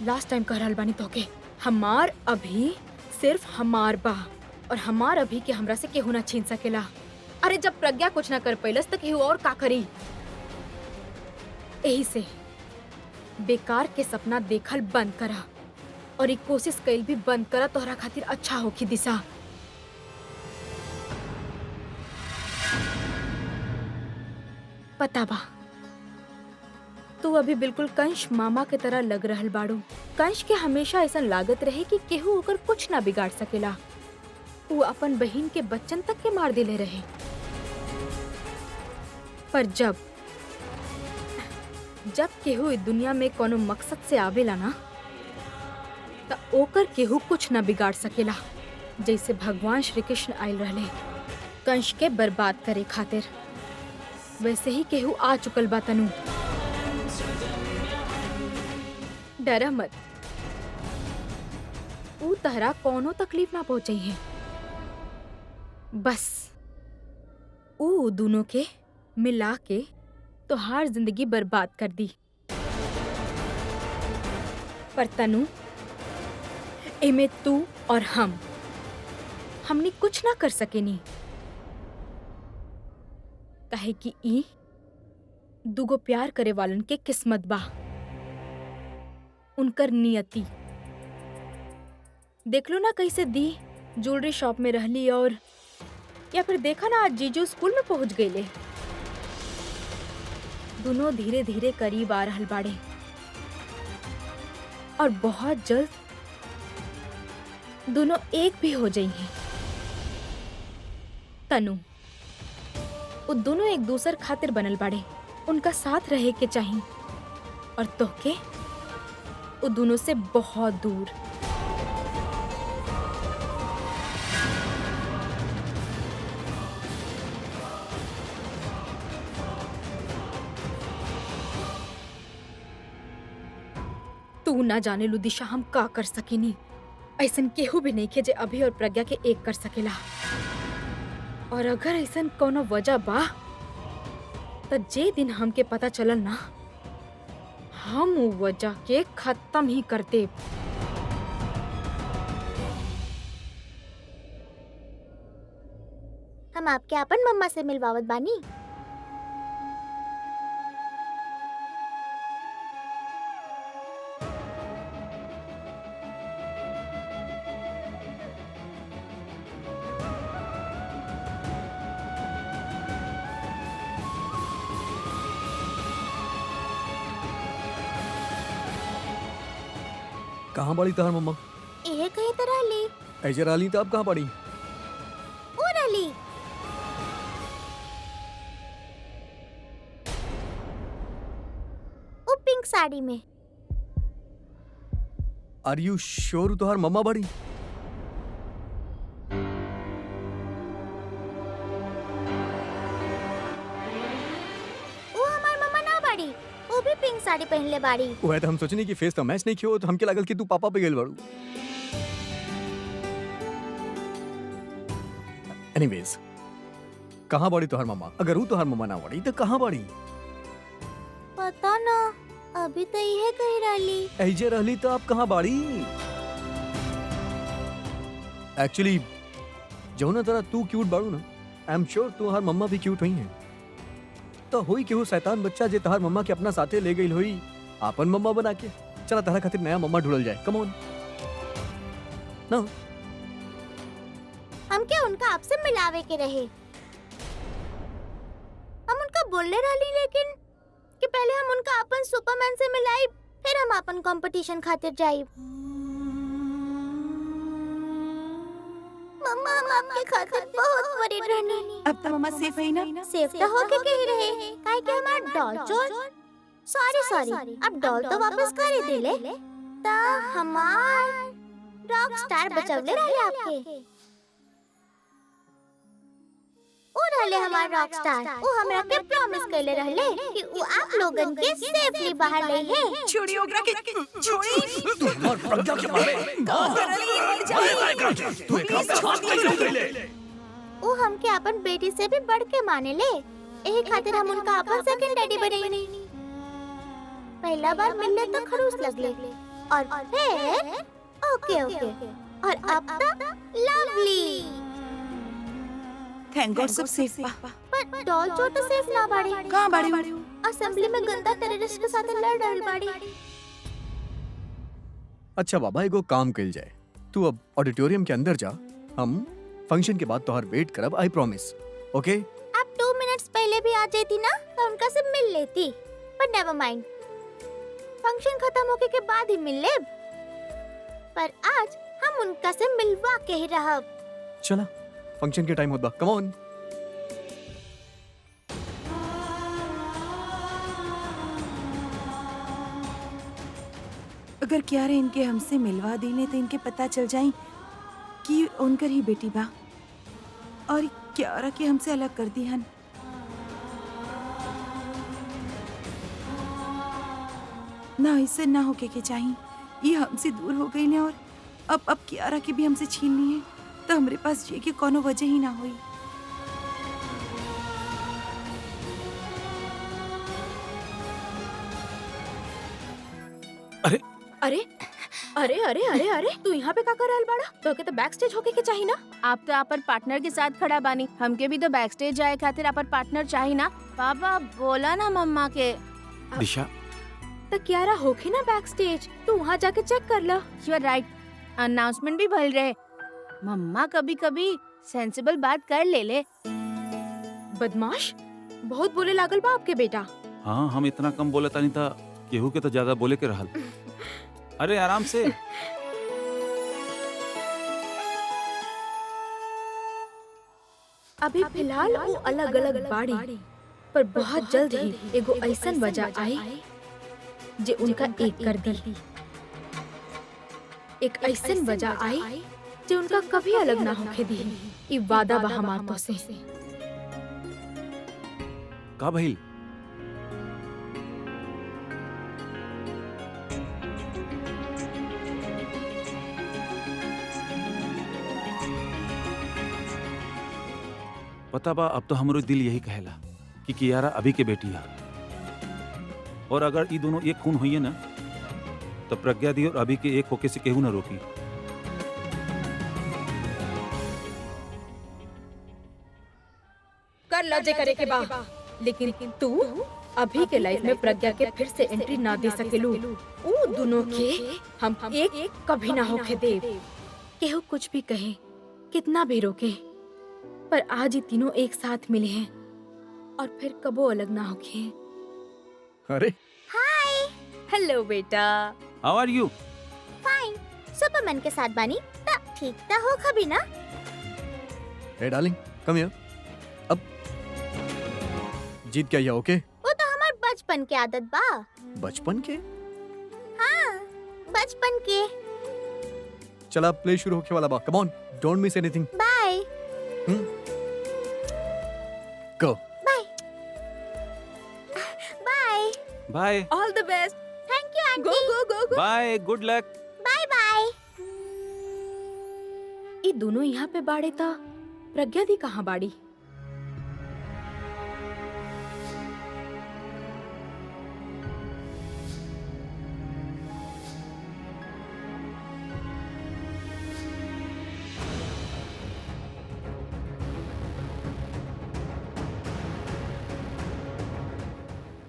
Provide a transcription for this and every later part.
Last time कह रहल बानी तोके, हमार अभी सिर्फ हमार बा और हमार अभी के हमरा से केहू ना छीन सकेला। अरे जब प्रज्ञा कुछ ना कर पैलस तो केहू और का करी। यही से बेकार के सपना देखल बंद करा और एक कोशिश कईल भी बंद करा, तोहरा खातिर अच्छा होखी दिशा। पता बा तू अभी बिल्कुल कंश मामा के तरह लग रहल बाड़ू। कंश के हमेशा ऐसा लागत रहे कि केहू ओकर कुछ ना बिगाड़ सकेला। वो अपन बहिन के बच्चन तक के मार देले रहे, पर जब केहू इस दुनिया में कोनो मकसद से आवेला ना त ओकर केहू कुछ ना बिगाड़ सकेला। जैसे भगवान श्री कृष्ण आयल रहले कंश के बर्बाद करे खातिर, वैसे ही केहू आ चुकल बा तनु। डरा मत, ऊ तहरा कोनो तकलीफ ना पहुंचाई है। बस ऊ दोनों के मिला के तोहार जिंदगी बर्बाद कर दी। पर तनु, एमे तू और हमनी कुछ ना कर सकेनी, काहे कि ई दुगो प्यार करे वालन के किस्मत बा, उनकर नियति। देख लो ना कैसे दी ज्वेलरी शॉप में रहली, और या फिर देखा ना आज जीजू स्कूल में पहुंच गईले। दोनों धीरे धीरे करीब आ रहल बाड़े और बहुत जल्द दोनों एक भी हो जाएंगे। तनु, वो दोनों एक दूसर खातिर बनल बाड़े, उनका साथ रहे के चाहिए, और तोहके वो दोनों से बहुत दूर। तू ना जाने लू दिशा हम का कर सकेनी। ऐसन केहू भी नहीं खे जे अभी और प्रज्ञा के एक कर सकेला, और अगर ऐसन कोनो वजह बा तो जे दिन हमके पता चलल ना, हम वो वजह के खत्म ही कर देब। हम आपके अपन मम्मा से मिलवावत बानी। कहाँ पड़ी तहार मम्मा? ये कहीं तरह ली ऐसे राली तो अब कहाँ पड़ी? वो रली वो पिंक साड़ी में। आर यू श्योर तोहार मम्मा बड़ी? वो हमार मम्मा ना बाड़ी, वो भी पिंक साड़ी पहनले बाड़ी। वो है तो हम सोचनी कि फेस तो मैच नहीं कियो, तो हमके लागल कि तू पापा पे गेल बाड़ू। एनीवेज, कहाँ बड़ी तोहार मम्मा? अगर वो तोहार मम्मा ना बड़ी तो कहाँ बड़ी? पता ना, अभी तो ये कहीं रली। ऐजे रहली तो आप कहाँ बाड़ी? एक्चुअली जौना तरह तू क्यूट बाड़ू ना, आई एम श्योर तोहार मम्मा भी क्यूट हुई हैं। तो हुई कि वो शैतान बच्चा जे तोहार मम्मा के अपना साथे ले गई हुई आपन मम्मा बना के। चला तारा खातिर नया मम्मा ढूंढल जाए, कम ऑन ना। हमके उनका आपसे मिलावे के रहे, हम उनका बोलने रही, लेकिन कि पहले हम उनका अपन सुपरमैन से मिलाई, फिर हम अपन कंपटीशन खातिर जाई। मम्मा, हम आपके खातिर बहुत वरीड रहनी। अब तो मम्मा सेफ है ना? सेफ तो होके कही रहे, काहे कि हमार डॉल चोर, सॉरी, अब डॉल तो वापस कर ही दिले, ता हमार रॉक स्टार बचवले रहे आपके। वो रहले हमार रॉक स्टार, वो हमरा के प्रॉमिस कइले रहले कि वो आप लोगन के सेफली बाहर ले है। छोड़ी ओकरा के, छोड़ी। तू हमार प्रज्ञा के मारे तू एकरा पे हाथ कैसे उठैले? वो हमके अपन बेटी से भी बढ़ के माने ले, यही खातिर हम उनका अपन सेकंड डैडी बनेनी। पहला बार मिलने तो खरूस लगले, और फिर ओके ओके और अब तक लवली। थैंक गॉड सब सेफ बा। पर डॉल चोर तो सेफ ना बाड़ी। कहाँ बाड़ी हो? असेंबली में गंदा टेररिस्ट के साथ लड़ रहल बाड़ी। अच्छा बाबा एगो काम कइल जाए, तू अब ऑडिटोरियम के अंदर जा, हम फंक्शन के बाद तोहर वेट करब, आई प्रॉमिस। ओके अब 2 मिनट्स पहले भी आ जाती ना तो उनका से मिल लेती, पर नेवर माइंड, फंक्शन खत्म होके के बाद ही मिल लेब। पर आज हम उनका से मिलवा के ही रहब। चला फंक्शन के टाइम होत बा, कम ऑन। अगर क्यारा इनके हमसे मिलवा देने तो इनके पता चल जाए कि उनकर ही बेटी बा और क्यारा के हमसे अलग कर दी हन। ना इससे ना होके के चाहिए, ये हमसे दूर हो गई ने और अब क्यारा के भी हमसे छीन लिए तो हमरे पास जिए की कोनो वजह ही ना हुई। अरे अरे अरे अरे अरे तू यहाँ पे का कर रहल बाड़ा? तो के तो बैक स्टेज होके के चाहिए ना। आप तो अपन पार्टनर के साथ खड़ा बानी, हमके भी तो बैक स्टेज जाए खातिर अपन पार्टनर चाहिए ना। पापा बोला ना मम्मा के। दिशा तो क्यारा होके ना बैक स्टेज, तू वहाँ जाके चेक कर ला। यू आर राइट, अनाउंसमेंट भी भल रहे। मम्मा कभी कभी सेंसिबल बात कर ले। बदमाश, बहुत बोले लागल बा आपके बेटा। हाँ हम इतना कम बोले तानी था, केहू के तो ज्यादा बोले के रहल। अरे आराम से। अभी फिलहाल वो अलग अलग बाड़ी, पर बहुत जल्द ही एगो ऐसन वजह आई जे उनका एक कर दी। एक ऐसन वजह आई जे उनका कभी अलग ना होके दी। ई वादा बा हमार तो से। का भइल? पता बा अब तो हमरो दिल यही कहेला कि कियारा अभी के बेटी है, और अगर ये दोनों एक खून हुई है ना तो प्रज्ञा दी और अभी के एक होके से केहू ना रोकी। कर ला जे करे के बा, लेकिन तू अभी के लाइफ में प्रज्ञा के फिर से एंट्री ना दे सकेलू। ऊ दोनों के हम एक कभी ना होके दे। केहू कुछ भी कहे, कितना भी रोके, पर आज ही तीनों एक साथ मिले हैं और फिर कबो अलग ना होके। अरे हाय, हेलो बेटा। हाउ आर यू? फाइन। सुपरमैन के साथ बानी ता ठीक ता हो खबी ना। हे डार्लिंग कम हियर। अब जीत क्या ये ओके? वो तो हमार बचपन के आदत बा। बचपन के? हाँ, बचपन के। चला प्ले शुरू होके वाला बा, come on, don't miss anything. Bye go. Bye bye bye all the best. Thank you aunty. Go go go go. Bye, good luck. Bye bye. ये दोनों यहाँ पे बाड़े था, प्रज्ञा दी कहाँ बाड़ी?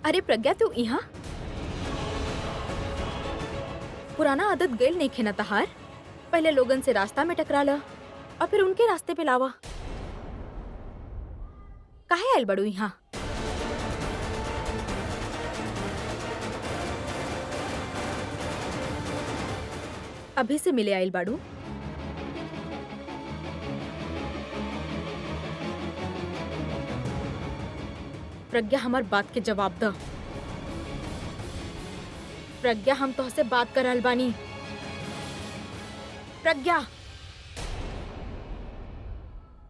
अरे प्रज्ञा तू यहाँ? पुराना आदत गैल नहीं खेना तहार। पहले लोगन से रास्ता में टकरा ला और फिर उनके रास्ते पे लावा। काहे आयल बड़ू यहाँ? अभी से मिले आयल बाड़ू? प्रज्ञा हमार बात के जवाब द। प्रज्ञा हम तोहसे बात कर रहल बानी। प्रज्ञा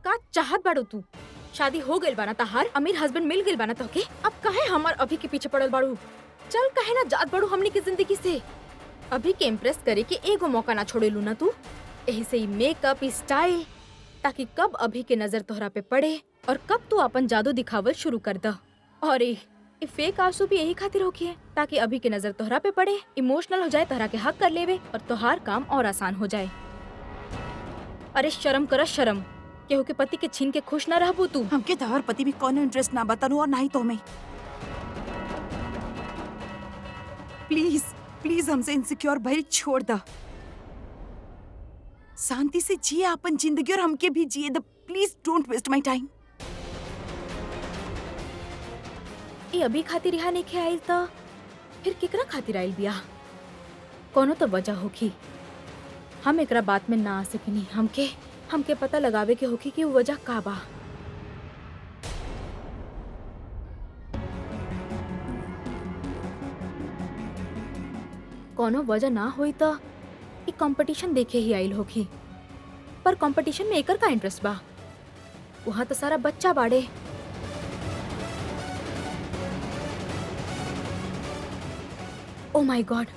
का चाहत बाड़ू तू? शादी हो गइल बाना तहार, अमीर हस्बैंड मिल गइल बाना तोके, अब काहे हमार अभी के पीछे पड़ल बाड़ू? चल काहे ना जात बाड़ू हमनी की जिंदगी से। अभी के इम्प्रेस करे के एगो मौका ना छोड़ेलू ना तू। यही से ही मेकअप स्टाइल, ताकि कब अभी के नजर तोहरा पे पड़े और कब तू अपन जादू दिखावल शुरू कर द। और ये फेक आंसू भी यही खातिर होकी है ताकि अभी के नजर तोहरा पे पड़े, इमोशनल हो जाए, तोहरा के हक कर लेवे और तोहार काम और आसान हो जाए। अरे शर्म करा शर्म, केहू के पति के छीन के खुश ना रहबू तू। हमके तोहर पति भी कोनो इंटरेस्ट ना बतानू और ना ही तो में। प्लीज प्लीज हमसे इनसिक्योर भइल छोड़ दा। शांति से जिए अपन जिंदगी और हमके भी जिए द। Please don't waste my time. ये अभी खातिर यहाँ नहीं आइल तो फिर केकरा खातिर आइल बिया? कोनो तो वजह होगी, हम एकरा बात में ना आ सकिनी। हमके पता लगावे के होगी कि वो वजह का बा। कोनो वजह ना हुई तो ये कंपटीशन देखे ही आइल होगी, पर कंपटीशन में एकर का इंटरेस्ट बा? वहाँ तो सारा बच्चा बाड़े। ओ माय गॉड,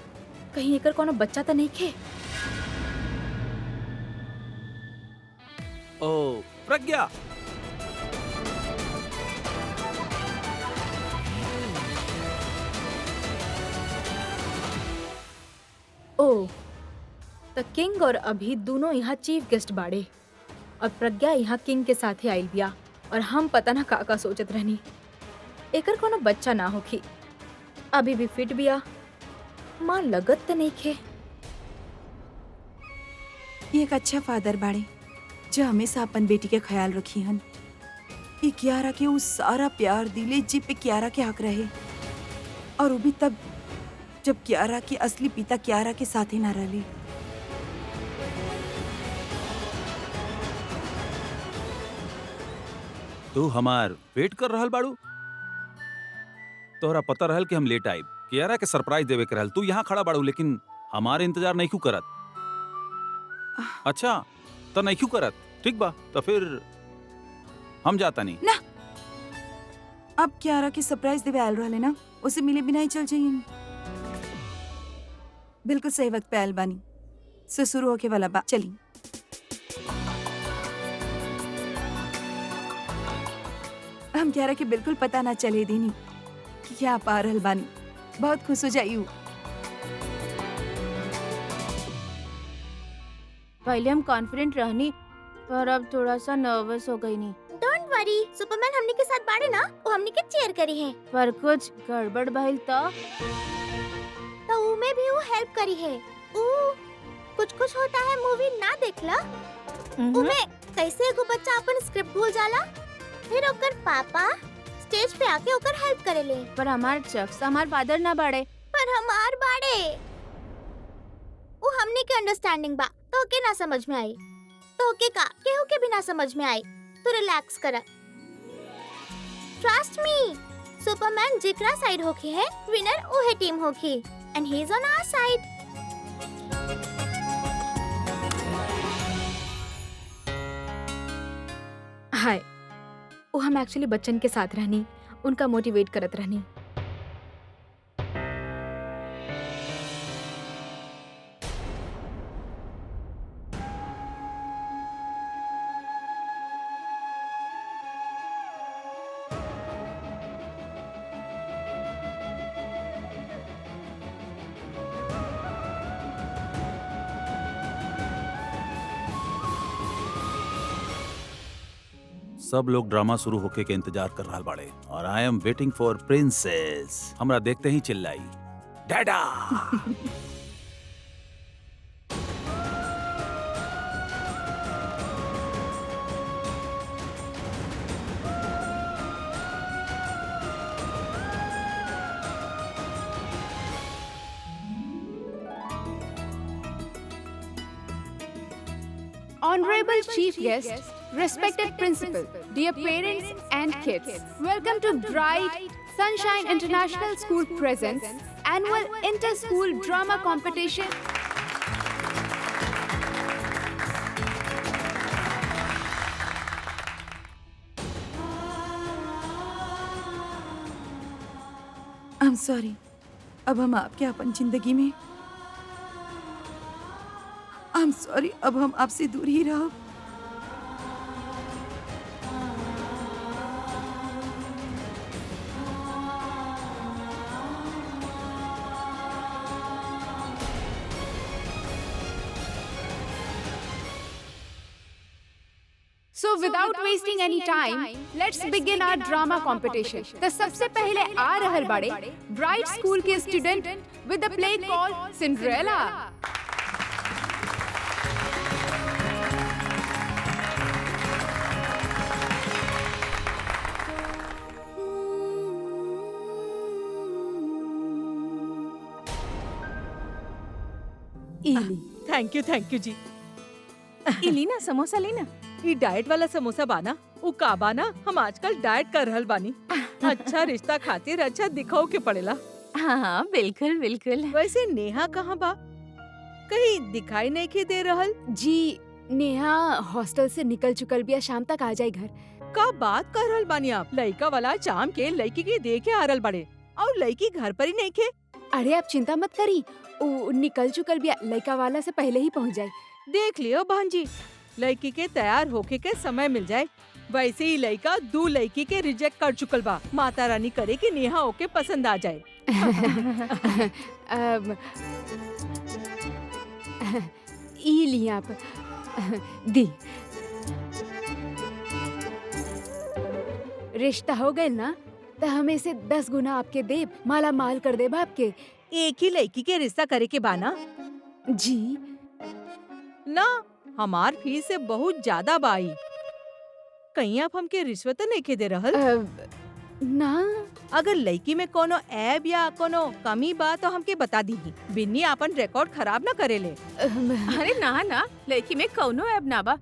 कहीं एकर कोनो बच्चा तो नहीं खे? ओ प्रज्ञा, ओ तो किंग और अभी दोनों यहाँ चीफ गेस्ट बाड़े और प्रज्ञा यहाँ किंग के साथ ही आइल बिया और हम पता ना का सोचत रहनी। एकर कोनो बच्चा ना होखी, अभी भी फिट बिया, माँ लगत तो नहीं खे। ये एक अच्छा फादर बाड़े जो हमेशा अपन बेटी के ख्याल रखी हन। ये कियारा के उस सारा प्यार दिले जी पे कियारा के हक रहे, और वो भी तब जब कियारा के असली पिता कियारा के साथ ही ना रहे। तू हमार वेट कर रहल बाड़ू? तोहरा पता रहल कि हम लेट आइब, कियारा के सरप्राइज देवे के रहल। तू यहाँ खड़ा बाड़ू लेकिन हमारे इंतजार नहीं क्यों करत? अच्छा तो नहीं क्यों करत? ठीक बा, तो फिर हम जाता नहीं ना। अब कियारा के सरप्राइज देवे आयल रहले ना, उसे मिले बिना ही चल जाइए। बिल्कुल सही वक्त पे आयल बानी, से शुरू होके वाला बा। चली हम कियारा के बिल्कुल पता ना चले देनी कि क्या पा रहल बानी। बहुत खुश हो जाइयो। पहले हम कॉन्फिडेंट रहनी, पर अब थोड़ा सा नर्वस हो गई नहीं। डोंट वरी, सुपरमैन हमनी के साथ बाड़े ना, वो हमनी के चेयर करी है। पर कुछ गड़बड़ भइल तो उमे भी वो हेल्प करी है। कुछ होता है मूवी ना देखला। उमे कैसे एगो बच्चा अपन स्क्रिप्ट भूल जाला, फिर ओकर पापा स्टेज पे आके ओकर हेल्प करेले। पर हमार शख्स हमार फादर ना बाड़े। पर हमार बाड़े वो हमनी के अंडरस्टैंडिंग बा, तो के ना समझ में आई तो के का केहू के भी ना समझ में आई। तो रिलैक्स कर, ट्रस्ट मी। सुपरमैन जिकरा साइड होके है, विनर ओहे टीम होगी, and he is on our side. Hi, वो हम एक्चुअली बच्चन के साथ रहनी, उनका मोटिवेट करत रहनी। सब लोग ड्रामा शुरू होके के इंतजार कर रहा बाड़े और I am waiting for princess. हमरा देखते ही चिल्लाई, डैडा। Honorable Chief Guest, respected Principal, dear parents and kids, welcome to Bright Sunshine International School presents Annual Inter-School Drama Competition. I'm sorry, अब हम आपके अपन जिंदगी में I'm sorry, अब हम आपसे दूर ही रहो। So without wasting any time, let's begin our drama competition. तो सबसे पहले आ रहल बाड़े ब्राइट स्कूल के student with the play called Cinderella. इली थैंक यू जी। इलीना समोसा लेना। ई डाइट वाला समोसा बाना उ का बाना हम आजकल डाइट कर रहल बानी। अच्छा रिश्ता खातिर अच्छा दिखाओ के पड़ेला। हाँ बिल्कुल बिल्कुल। वैसे नेहा कहाँ बा? कहीं दिखाई नहीं के दे रहल। जी नेहा हॉस्टल से निकल चुकल बिया, शाम तक आ जाए घर। का बात कर रहल बानी आप? लड़का वाला शाम के लड़की के दे के आ रहल बड़े और लड़की घर पर ही नहीं खे। अरे आप चिंता मत करी, वो निकल चुकल बिया, लड़का वाला से पहले ही पहुंच जाए। देख लियो भांजी, लड़की के तैयार होके के समय मिल जाए। वैसे ही लड़का दू लड़की के रिजेक्ट कर चुकल बा। माता रानी करे कि नेहा ओके पसंद आ जाए। ई लिया आप दी। रिश्ता हो गए ना तो हमें से 10 गुना आपके देब, माला माल कर देब आपके। एक ही लड़की के रिश्ता करे के बाना जी ना, हमार फीस से बहुत ज्यादा बाई। कहीं आप हमके रिश्वत नहीं के दे रहल? ना अगर लड़की में कोनो ऐब या कोनो कमी बा तो हमके बता दी। बिन्नी अपन रिकॉर्ड खराब ना करेले। अरे ना लड़की में कौनो ऐब ना बा।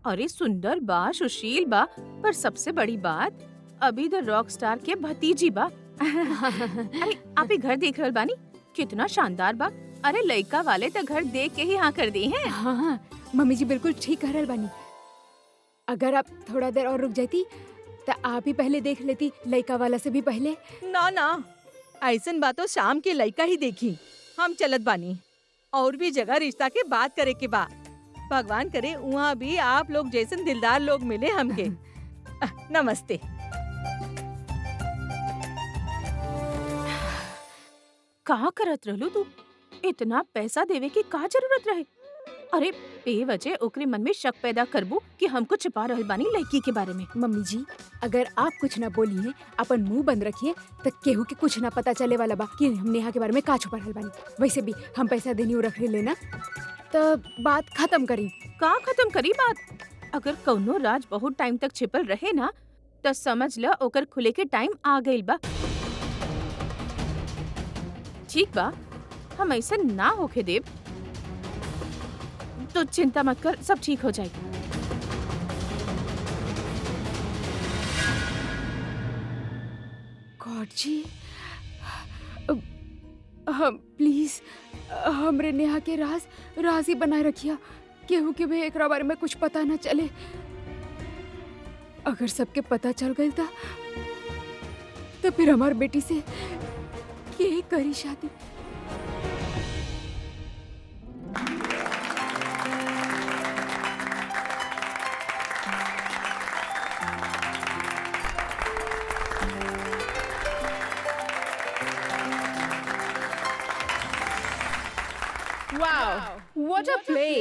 अरे सुंदर बा, सुशील बा, पर सबसे बड़ी बात अभी द रॉक स्टार के भतीजी बा। अरे आप ही घर देख रहल बानी, कितना शानदार बा। अरे लड़का वाले तो घर देख के ही हाँ कर दी हैं। हाँ मम्मी जी बिल्कुल ठीक कह रहल बानी। अगर आप थोड़ा देर और रुक जाती तो आप ही पहले देख लेती, लड़का वाला से भी पहले। ना ऐसन बातों शाम के लड़का ही देखी। हम चलत बानी, और भी जगह रिश्ता के बात करे के बा। भगवान करे वहाँ भी आप लोग जैसन दिलदार लोग मिले हमके। नमस्ते। कहाँ करत रहलू तू? इतना पैसा देवे की का जरूरत रहे? अरे बेवजह ओकरे मन में शक पैदा करबू कि हमको छिपा रहल बानी लड़की के बारे में। मम्मी जी अगर आप कुछ ना बोलिए, अपन मुंह बंद रखिए, तो केहू के कुछ ना पता चले वाला बा कि हम नेहा के बारे में का छुपा रहल बानी। वैसे भी हम पैसा देनी रख लेना तो बात खत्म करी। का खत्म करी बात? अगर कौनो राज बहुत टाइम तक छिपल रहे ना तो समझ ल ओकर खुले के टाइम आ गइल बा। ठीक बा, हम ऐसा ना होके देव, तो चिंता मत कर, सब ठीक हो जाएगा। गॉड जी हम प्लीज हमरे नेहा के राज ही बनाए रखिया। केहू के भी एकरा बारे में कुछ पता ना चले। अगर सबके पता चल गई तो फिर हमार बेटी से के करी शादी। वाओ व्हाट अ प्ले,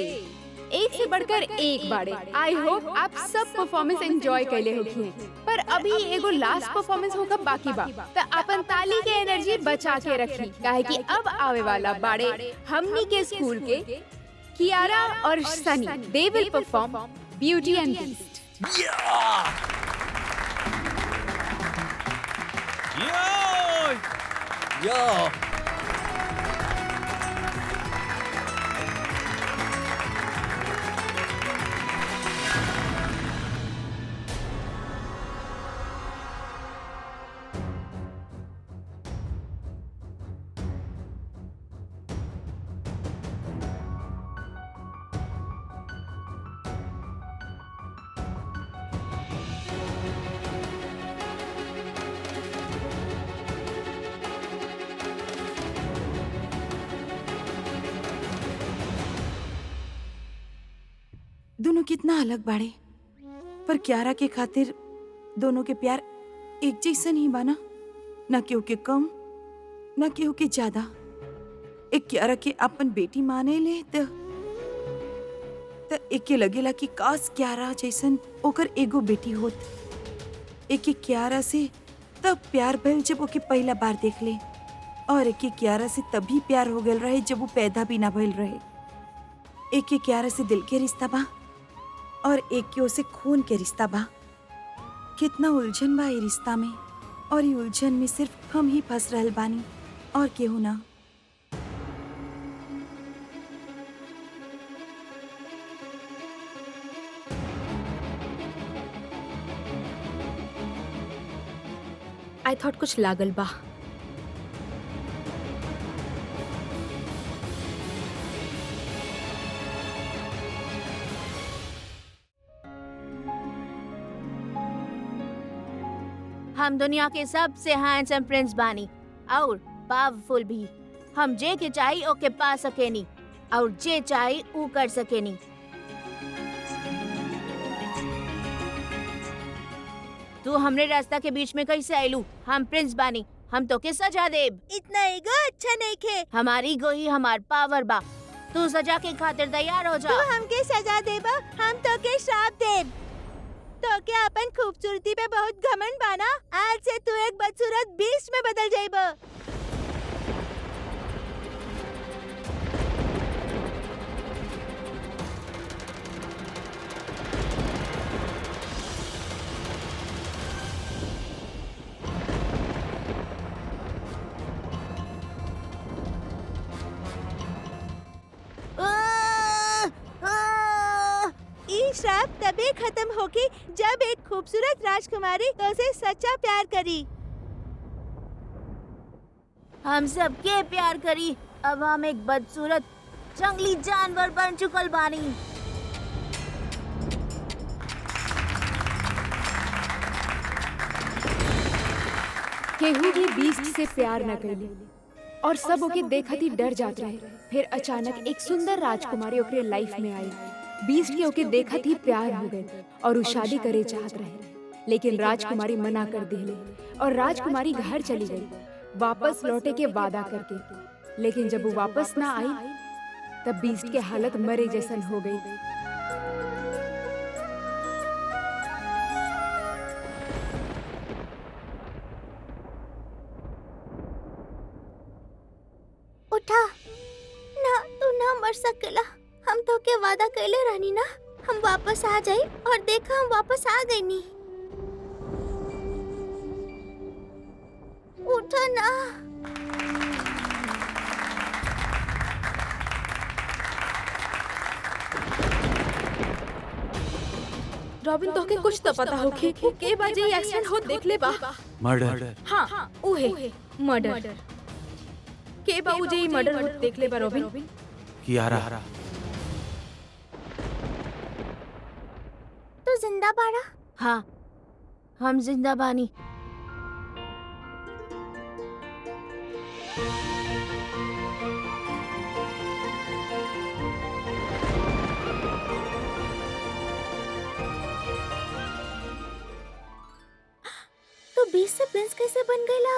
एक से बढ़कर एक बारे। आई होप आप सब परफॉर्मेंस एंजॉय कैले होगी। पर अभी एगो लास्ट परफॉर्मेंस होगा बाकी बा, तो अपन ताली के एनर्जी बचा के रखी, काहे कि अब आवे वाला बाड़े हमनी के स्कूल के कियारा और Sunny. They will perform beauty and beast. या दोनों कितना अलग बाड़े, पर क्यारा के खातिर दोनों के प्यार एक जैसन ही बाना। ना केहू के कम ना केहू के ज्यादा। एक क्यारा के अपन बेटी माने ले तो त एके लगेला कि काश क्यारा जैसन ओकर एगो बेटी होत। एके क्यारा से तब प्यार भइल जब ओके पहला बार देख ले, और एके क्यारा से तभी प्यार हो गल रहे जब वो पैदा भी ना भइल रहे। एके क्यारा से दिल के रिश्ता बा और एक के ओसे खून के रिश्ता बा। कितना उलझन बा ये रिश्ता में, और ये उलझन में सिर्फ हम ही फंस रहल बानी और केहू ना। आई थॉट कुछ लागल बा। हम दुनिया के सबसे हैंडसम प्रिंस बानी और पावरफुल भी। हम जे के चाही ओके पा सकेनी और जे चाही ऊ कर सकेनी। तू हमरे रास्ता के बीच में कैसे आइलू? हम प्रिंस बानी, हम तो के सजा देब। इतना ईगो अच्छा नहीं खे। हमारी ईगो ही हमार पावर बा। तू सजा के खातिर तैयार हो जा। तू हमके सजा देबा, हम तो के श्राप देब। तो क्या अपन खूबसूरती पे बहुत घमंड बाना? आज से तू एक बदसूरत बीस्ट में बदल जाइबा। श्राप तभी खत्म होगी जब एक खूबसूरत राजकुमारी तो से सच्चा प्यार करी। हम सबके प्यार करी। अब हम एक बदसूरत जंगली जानवर बन चुकल बानी। केहू भी बीस्ट से प्यार न कइले और सब ओके देखत ही डर जात रहे। फिर अचानक एक सुंदर राजकुमारी ओकरे लाइफ में आई। बीस्ट के ओके देखत ही प्यार हो गए और उ शादी करे चाहत रहे, लेकिन राजकुमारी मना कर दिले और राजकुमारी घर चली गई वापस लौटे के वादा करके। लेकिन जब वो वापस ना आई तब बीस्ट के हालत मरे जैसन हो गई। उठा ना, तू ना मर सकेला। हम तो के वादा कैले रहनी ना, हम वापस आ जाई और देखा हम वापस आ गई नी। उठा ना। रॉबिन तो के कुछ तो पता होखे के बजे एक्सीडेंट हो देख ले बा। मर्डर। हाँ उहे मर्डर। के बाबू जे मर्डर हो देख ले बा रॉबिन। कियारा। तू जिंदा बाड़ा? हाँ, हम जिंदा बानी। तो 20 से प्रिंस कैसे बन गईला?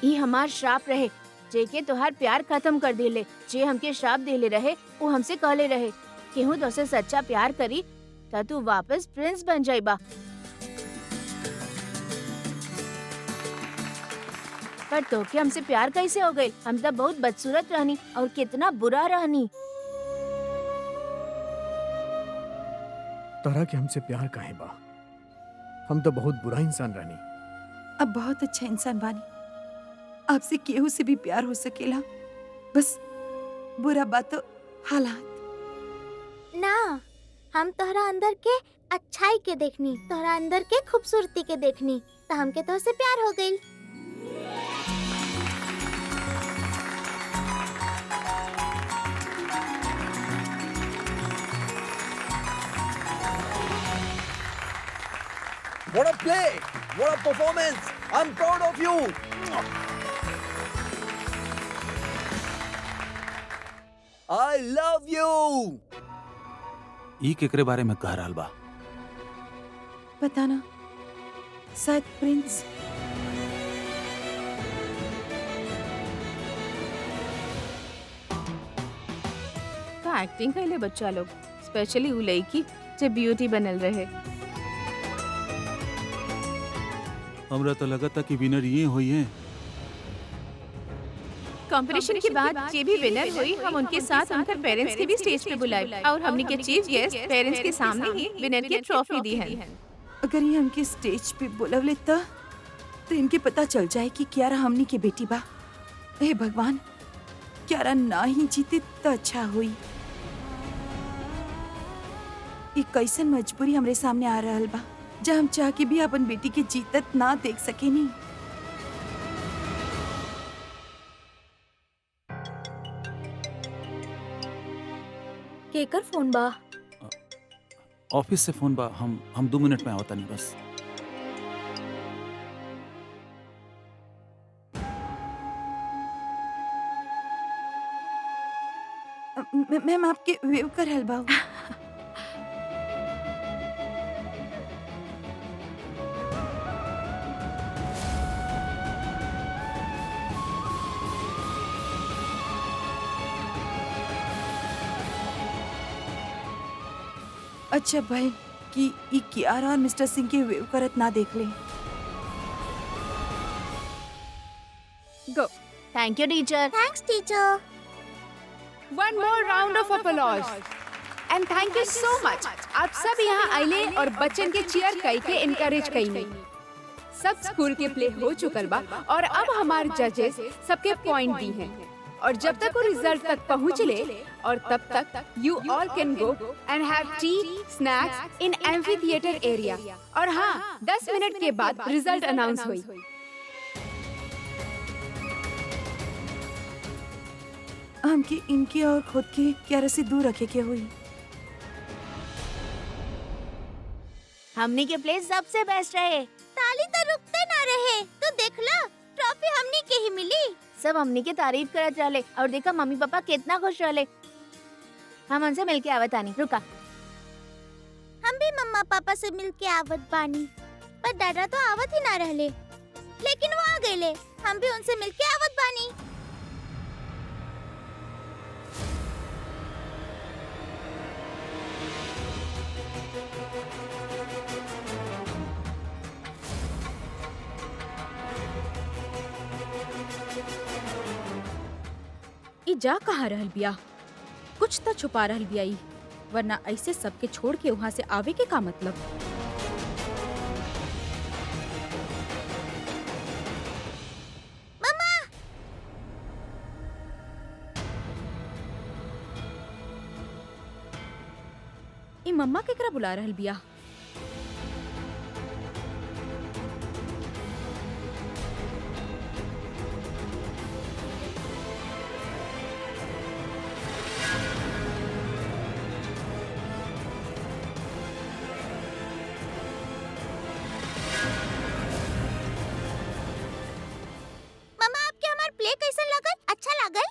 ई हमार श्राप रहे जेके तोहार प्यार खत्म कर दिले। जे हमके श्राप देले रहे वो हमसे कहले रहे कि हूँ तोसे सच्चा प्यार करी त तू वापस प्रिंस बन जाइबा। पर तो के हमसे प्यार कैसे हो गई? हम तो बहुत बदसूरत रहनी और कितना बुरा रहनी। तरह के हमसे प्यार काहे बा? हम तो बहुत बुरा इंसान रहनी। अब बहुत अच्छा इंसान बानी। आपसे केहू से भी प्यार हो सकेला, बस बुरा बात तो हालात ना। हम तोहरा अंदर के अच्छाई के देखनी, तोहरा अंदर के खूबसूरती के देखनी, तो हमके तो से प्यार हो गई। What a play! What a performance! I'm proud of you! I love you! ई केकरे बारे में कह रहल बा? पता ना, शायद प्रिंस। एक्टिंग कैले बच्चा लोग, स्पेशली उ लड़की जे ब्यूटी बनल रहे। हमरा तो लगा था कि विनर ये हुई है। कंपटीशन के बाद जे भी विनर हुई हम उनके साथ उनके पेरेंट्स के भी स्टेज पे बुलाए और हमने के चीफ गेस्ट पेरेंट्स के सामने ही विनर की ट्रॉफी दी है। अगर ये हमके स्टेज पे बुलवले तो इनके पता चल जाए कि क्यारा हमनी के बेटी बा। हे भगवान, क्यारा ना ही जीते तो अच्छा हुई। ये कैसन मजबूरी हमरे सामने आ रहल बा, जब हम चाह के भी अपन बेटी के जीतत ना देख सके नी। केकर फोन बा? ऑफिस से फोन बा। हम 2 मिनट में आवता नहीं बस। मैम आपके वेव कर रहल बा। अच्छा भाई कि ई कियारा और मिस्टर सिंह के वेव करत ना देख ले। Go. Thank you teacher. Thanks teacher. One more round of applause. And thank you so much. आप सब यहाँ आइले और बच्चन के चीयर कई के इनकरेज कईने। सब स्कूल के प्ले हो चुकल बा और अब हमारे जजेस सबके पॉइंट दी हैं। और जब तक वो रिजल्ट तक पहुँच ले और तब तक you all can go and have tea, snacks in amphitheater area. और हाँ, 10 मिनट के बाद रिजल्ट अनाउंस हुई। हमके इनके और खुद के क्यारा से दूर रखे के हुई। हमनी के प्ले सबसे बेस्ट रहे। ताली तो रुकते ना रहे। तो देख ला, ट्रॉफी हमनी के ही मिली। सब हमनी के तारीफ करत रहले और देखा मम्मी पापा कितना खुश रहले। हम उनसे मिलके आवत आनी। रुका, हम भी मम्मा पापा से मिलके आवत बानी, पर दादा तो आवत ही ना रहले। लेकिन वो आ गए। हम भी उनसे मिलके आवत बानी। ई जा कहाँ रहल बिया? कुछ तो छुपा रहल बिया ई, वरना ऐसे सबके छोड़ के वहाँ से आवे के का मतलब? मम्मा! ई मम्मा केकरा बुला रहल बिया? प्ले कैसन लागल? अच्छा लागल?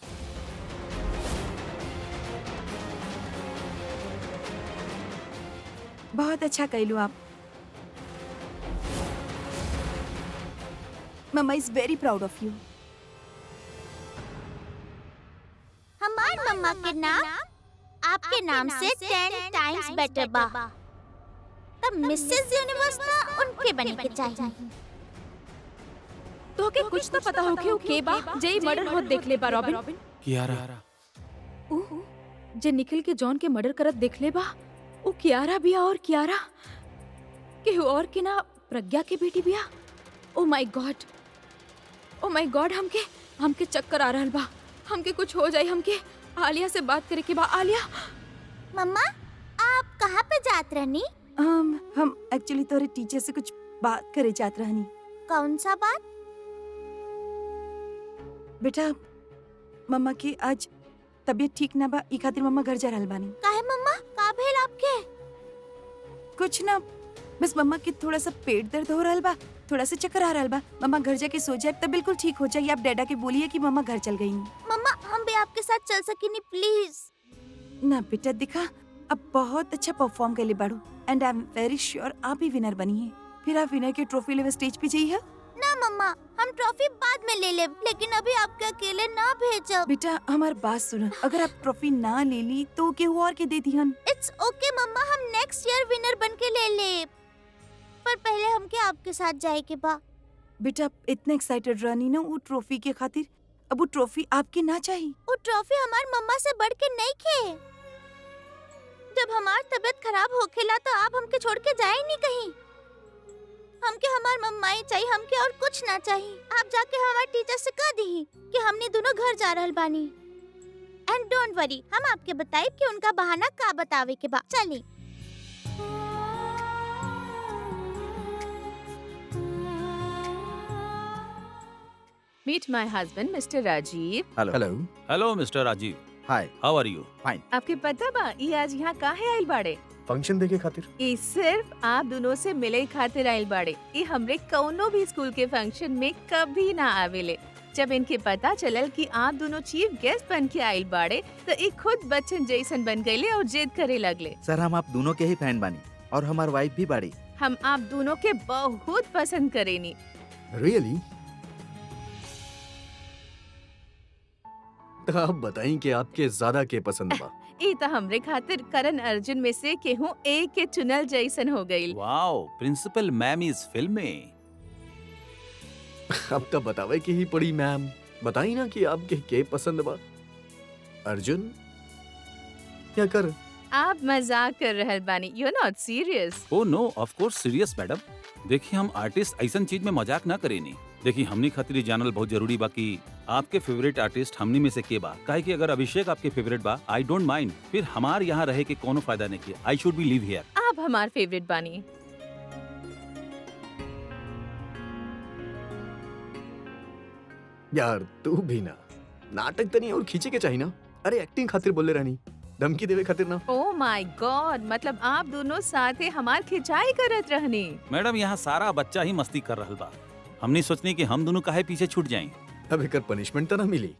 बहुत अच्छा कैलू आप। Mama is very proud of you. हमार मम्मा के नाम आपके नाम से 10 टाइम्स बेटर बा। तब मिसेस यूनिवर्स ना उनके बने के चाहिए। तो के कुछ तो पता हो कि के बा जेई मर्डर होत देख ले बा रॉबिन। कियारा। जे निखिल के जॉन के मर्डर करत देख ले बा, ओ कियारा बिया। और कियारा के और के ना प्रज्ञा के बेटी बिया। Oh my God, oh my God, हमके चक्कर आ रहल बा। हमके कुछ हो जाए। हमके आलिया से बात करे के बा। आलिया। मम्मा, आप कहाँ पे जात रहनी? हम एक्चुअली तोरे टीचर से कुछ बात करे जात रहनी। कौन सा बात? बेटा, मम्मा की आज तबीयत ठीक ना बा, ई खातिर मम्मा घर जा रहल बानी। काहे मम्मा, का भेल आपके? कुछ ना, बस मम्मा के थोड़ा सा पेट दर्द हो रहल बा, थोड़ा सा चक्कर आ रहल बा। मम्मा घर जाके सो जाए तब बिल्कुल ठीक हो जाए। आप डैडा के बोलिए कि मम्मा घर चल गई। मम्मा, हम भी आपके साथ चल सकेनी प्लीज? ना बेटा, दिखा अब बहुत अच्छा परफॉर्म कर ले बाड़ू and I am very sure आप ही विनर बनी है। फिर आप विनर के ट्रॉफी लेवे स्टेज पे जाइए। ना मम्मा, हम ट्रॉफी बाद में ले लेब, लेकिन अभी आपके अकेले ना भेजब। बेटा हमार बात सुन, अगर आप ट्रॉफी ना ले ली तो केहू और के दे दिहन। इट्स ओके मम्मा, हम नेक्स्ट ईयर विनर बन के ले लेब, पर पहले हमके आपके साथ जाए के बा। बेटा इतने एक्साइटेड रहनी ना वो ट्रॉफी के खातिर, अब वो ट्रॉफी आपके ना चाहिए। वो ट्रॉफी हमार मम्मा से बढ़ के नहीं खे। जब हमार तबीयत खराब होखेला तो आप हमके छोड़ के जाए नहीं कहीं। हमके हमार मम्मा ही चाहिए, हमके और कुछ ना चाहिए। आप जाके हमारे टीचर से कह दी कि हमने दोनों घर जा रहल बानी। एंड डोंट वरी, हम आपके बताए कि उनका बहाना का बतावे के बा। चली। Meet my husband mister Rajiv. Hello. Hello mister Rajiv, hi. How are you? आपके पता बा ये आज यहाँ काहे आइल बाड़े? फंक्शन देखे खातिर। ये सिर्फ आप दोनों से मिले खातिर आइल बाड़े। ये हमरे कौनो भी स्कूल के फंक्शन में कभी ना आवेले। जब इनके पता चलल कि आप दोनों चीफ गेस्ट बन के आइल बाड़े तो ये खुद बच्चन जैसन बन गए और जिद करे लगले। सर हम आप दोनों के ही फैन बानी और हमार वाइफ भी बाड़ी। हम आप दोनों के बहुत पसंद करेनी। रियली? तो आप बताएं कि आपके ज्यादा के पसंद बा। ये तो हमरे खातिर करण अर्जुन में से केहू एक के चुनल जैसन हो गई। Wow, principal ma'am is filming. अब तो बतावे कि ही पड़ी मैम। बताई ना कि आपके के पसंद बा, अर्जुन या कर? आप मजाक कर रहल बानी, you R not serious. Oh no, of course serious madam. देखिए हम आर्टिस्ट ऐसन चीज में मजाक ना करेनी। देखिए हमनी खातिर ये जानल बहुत जरूरी बा कि आपके फेवरेट आर्टिस्ट हमनी में से के बा। काहे कि अगर अभिषेक आपके फेवरेट बा, आई डोंट माइंड, फिर हमार यहाँ रहे के कोनो फायदा नहीं किया। आई शुड बी लिव हियर। आप हमार फेवरेट बानी। यार तू भी ना, नाटक तो नहीं और खींचे के चाहिए ना। अरे एक्टिंग खातिर बोले रहनी, धमकी देवे खातिर ना। ओह माय गॉड, मतलब आप दोनों साथे हमार खिंचाई करत रहनी। मैडम यहाँ सारा बच्चा ही मस्ती कर रहल बा। हमने सोचनी कि हम दोनों काहे पीछे छूट जाएं। अब एकर पनिशमेंट तो ना मिली।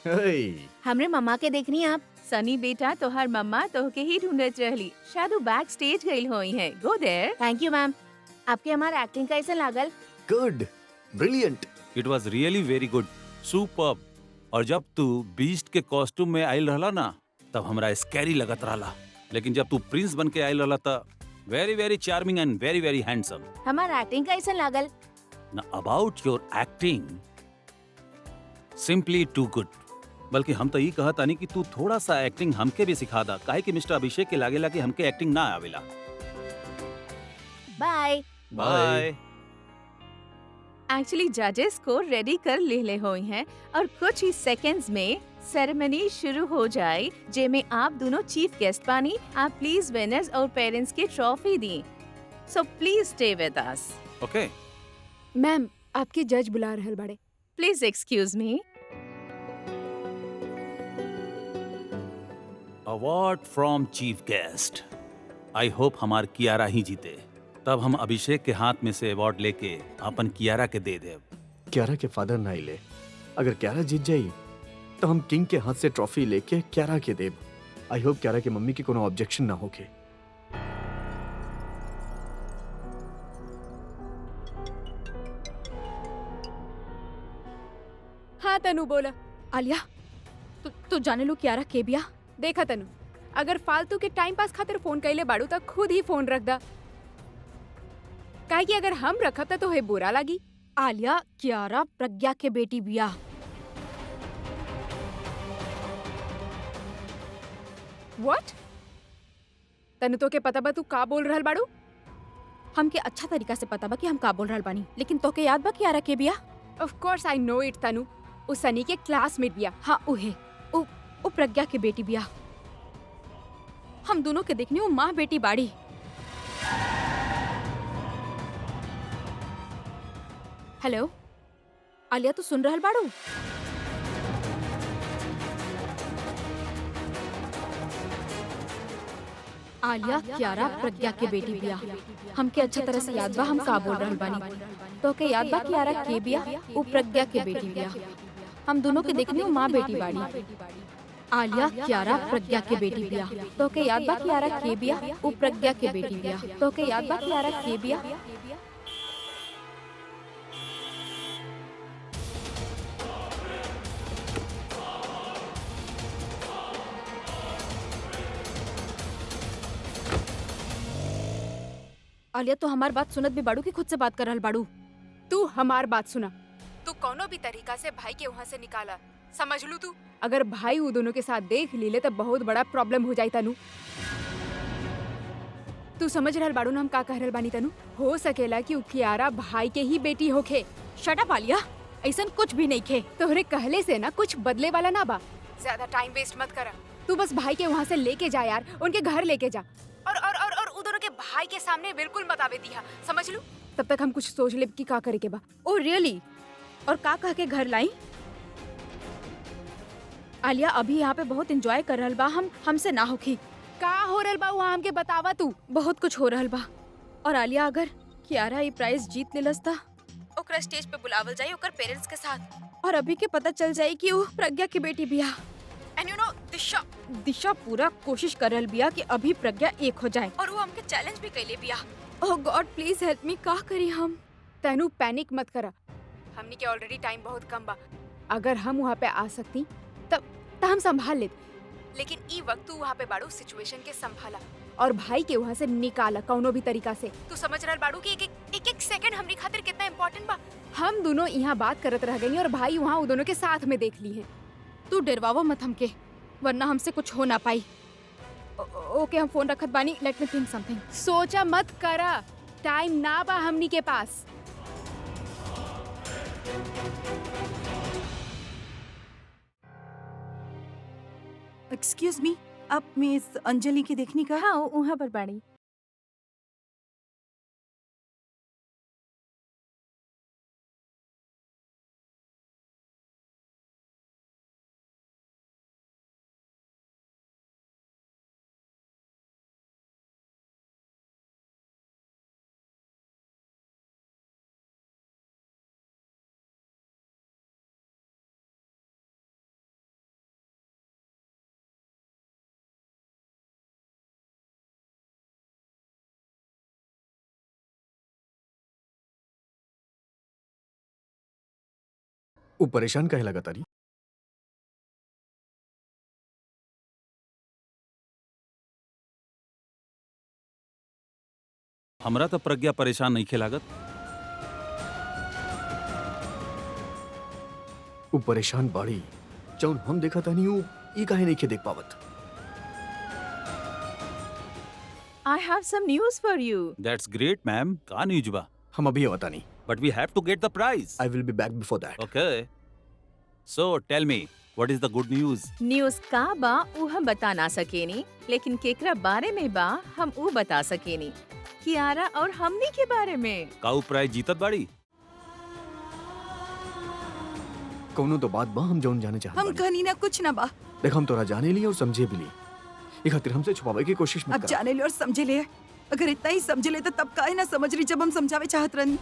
हे, हमरे मम्मा के देखनी आप। सनी बेटा तोहर मम्मा तोहके ही ढूंढत रहली। शायद वो बैक स्टेज गई होई है। Go there. Thank you ma'am. आपके हमार एक्टिंग कैसे लागल? Good, brilliant. It was really very good, superb. और जब तू बीस्ट के कॉस्ट्यूम में आयल रहला ना, तब हमरा स्कैरी लगत रहला। लेकिन जब तू प्रिंस बन के आयल रहला त very very charming and very very handsome. हमार एक्टिंग कैसे लागल? ना about your acting, simply too good. बल्कि हम तो ये कहता नहीं कि तू थोड़ा सा एक्टिंग हमके भी सिखा दा। काहे कि मिस्टर अभिषेक के लागेला कि हमके एक्टिंग ना आवेला। By by. एक्चुअली जजेस को रेडी कर ले हुए हैं और कुछ ही सेकंड्स में सेरेमनी शुरू हो जाए, जेमें आप दोनों चीफ गेस्ट बानी। आप प्लीज विनर्स और पेरेंट्स की trophy the. So please stay with us. Okay. Ma'am आपके जज बुला रहल बाड़े। Please excuse me. Award from chief guest. I hope हमार कियारा ही जीते। तब हम अभिषेक के हाथ में से अवार्ड लेके अपन कियारा के दे देब। क्यारा के फादर ना ले। अगर क्यारा जीत जाई तो हम किंग के हाथ से ट्रॉफी लेके क्यारा के देब। आई होप क्यारा के मम्मी की कोनो ऑब्जेक्शन ना होके। हाँ तनु बोला। आलिया, तू जाने लो क्यारा के बिया? देखा तनु, अगर फालतू के टाइम पास खातिर फोन कैले बाड़ू तक खुद ही फोन रख दा। काहे कि अगर हम रखब त तोहे बुरा लगी। आलिया, क्यारा प्रज्ञा के बेटी बिया। व्हाट? तनु तो के पता बा तू का बोल रहल बाड़ू? हमके अच्छा तरीका से पता बा कि हम का बोल रहल बानी, लेकिन तोके याद बा क्यारा के बिया? Of course I know it Tanu. उ सनी के क्लासमेट बिया। हाँ उहे, उ प्रज्ञा के बेटी बिया। हम दोनों के देखनी वो माँ बेटी बाड़ी। हेलो आलिया, तू सुन रहल बाड़ू? आलिया, क्यारा प्रज्ञा के बेटी बिया। हमके अच्छा तरह से याद बा हम का बोल रहल बानी। तो के याद बा क्यारा के बिया? उ प्रज्ञा के बेटी बिया। हम दोनों के देखनी वो माँ बेटी बाड़ी। आलिया, क्यारा प्रज्ञा के बेटी बिया। तो के याद बा क्यारा के बिया? उ प्रज्ञा के बेटी बिया। तो के याद बा क्यारा के बिया? आलिया तो हमार बात सुनत भी बाड़ू की खुद से बात कर रहल बाड़ू। तू हमार बात सुना। तू कोनो भी तरीका से भाई के वहाँ से निकाला, समझ लू तू। अगर भाई वो दोनों के साथ देख लीले तो बहुत बड़ा प्रॉब्लम हो जाई तनु। तू समझ रहल बाड़ू ना हम का कह रहल बानी तनु? हो सकेला कि उ कियारा भाई के ही बेटी होखे। शट अप आलिया, ऐसन कुछ भी नहीं खे। तोहरे कहले से ना कुछ बदले वाला ना बा। ज्यादा टाइम वेस्ट मत करा। तू बस भाई के वहाँ से लेके जा यार, उनके घर लेके जा। और उ दोनों के भाई के सामने बिल्कुल मत आवे दिया, समझ लू। तब तक हम कुछ सोच ले कि का करे के बा। Oh really? और का कह के घर लाई? आलिया अभी यहाँ पे बहुत एंजॉय कर रहल बा, हमसे ना होखी। का हो रहल बा वहाँ हमके बतावा तू। बहुत कुछ हो रहल बा। और आलिया अगर कियारा ये प्राइज जीत लेलस ता ओकरा स्टेज पे बुलावल जाई ओकर पेरेंट्स के साथ, और अभी के पता चल जाई कि वो प्रज्ञा की बेटी बिया। एंड यू नो दिशा पूरा कोशिश कर रहल बिया कि अभी प्रज्ञा एक हो जाए, और वो हमके चैलेंज भी कैले बिया। ओह गॉड प्लीज हेल्प मी, का करी हम? तनु पैनिक मत करा, हमनी के ऑलरेडी टाइम बहुत कम बा। अगर हम वहाँ पे आ सकती तब हम संभाल लेते, लेकिन ई वक्त तू वहाँ पे बाड़ू, सिचुएशन के संभाला और भाई के वहाँ से निकाला कौनो भी तरीका से। तू समझ रहल बाड़ू कि एक सेकंड हमनी खातिर कितना इम्पोर्टेंट बा। हम दोनों यहाँ बात करत रह गई और भाई वहाँ वो दोनों के साथ में देख ली है। तू डरवावा मत हमके, वरना हमसे कुछ हो ना पाई। ओके हम फोन रखत बानी, लेट मी थिंक समथिंग। सोचा मत करा, टाइम ना बा हमनी के पास। एक्सक्यूज मी, आप मिस अंजलि की देखनी का? हाँ वहाँ पर बाड़ी। वो परेशान काहे लगा तारी? हमरा तो प्रज्ञा परेशान नहीं लागत। वो परेशान बाड़ी, जौन हम देखा था नहीं वो ई काहे नहीं के देख पावत। I have some news for you. That's great, ma'am. का न्यूज बा? हम अभी बता नहीं। But we have to get the prize. I will be back before that. Okay. So tell me, what is the good news? News का बा उ हम बता ना सकेनी, लेकिन केकरा बारे में बा हम उ बता सकेनी। कियारा और हमनी के बारे में। काऊ प्राइज जीतत बाड़ी? कौनो तो बात बा हम जौन जाने चाहत हम बानी। कहनी ना कुछ ना बा। देख हम तोरा जाने ली और समझे भी ली, ये खातिर हमसे छुपावे की कोशिश मत अब कर। जाने ले और समझे ले। अगर इतना ही समझ ले तो तब काहे ना समझ रही जब हम समझावे चाहत रहनी।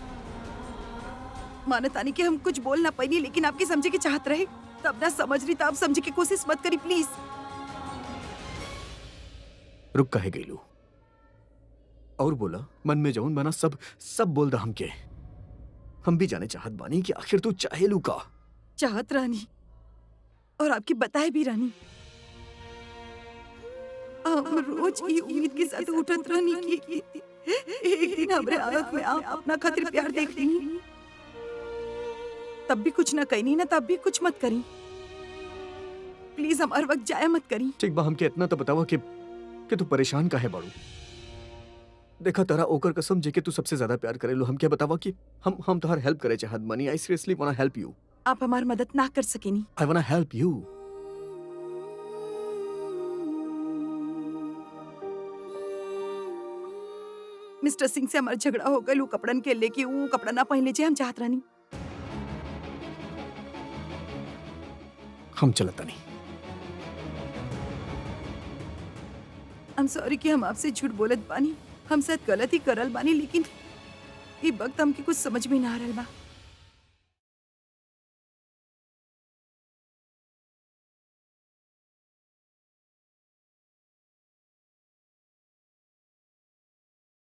मानतानी कि हम कुछ बोल ना पाई, लेकिन आपकी समझे की चाहत रहे तब ना समझ रही, तब समझे की कोशिश मत करी प्लीज। रुक काहे गईलू और बोला, मन में जौन बना सब बोल दा हमके। हम भी जाने चाहत बानी कि आखिर तू चाहेलू का। चाहत रहनी और आपकी बताए भी रहनी। हम रोज ये उम्मीद के साथ उठत रहनी कि एक दिन हमरे आँख में आप अपना खातिर प्यार देख लेंगी। तब भी कुछ ना कहनी ना, तब भी कुछ मत करी प्लीज। हमारे वक्त जाया मत करी। ठीक बा, हमके इतना तो बतावा कि तू परेशान काहे बाड़ू। देखा तारा ओकर कसम जे कि तू सबसे ज्यादा प्यार करेलू, हम क्या बतावा कि हम तोहर हेल्प करे चाहत बानी। I seriously want to help you. आप हमारी मदद ना कर सकेनी। I want to help you. Mister Singh से हमारा झगड़ा हो गया, कपड़न के लेके वो कपड़ा ना पहन ले हम चाहत रहनी। हम चलता नहीं। I'm sorry कि हम आपसे झूठ बोलत बानी। हम शायद गलत ही करल बानी, लेकिन ये वक्त हमके कुछ समझ में ना आ रहल बा।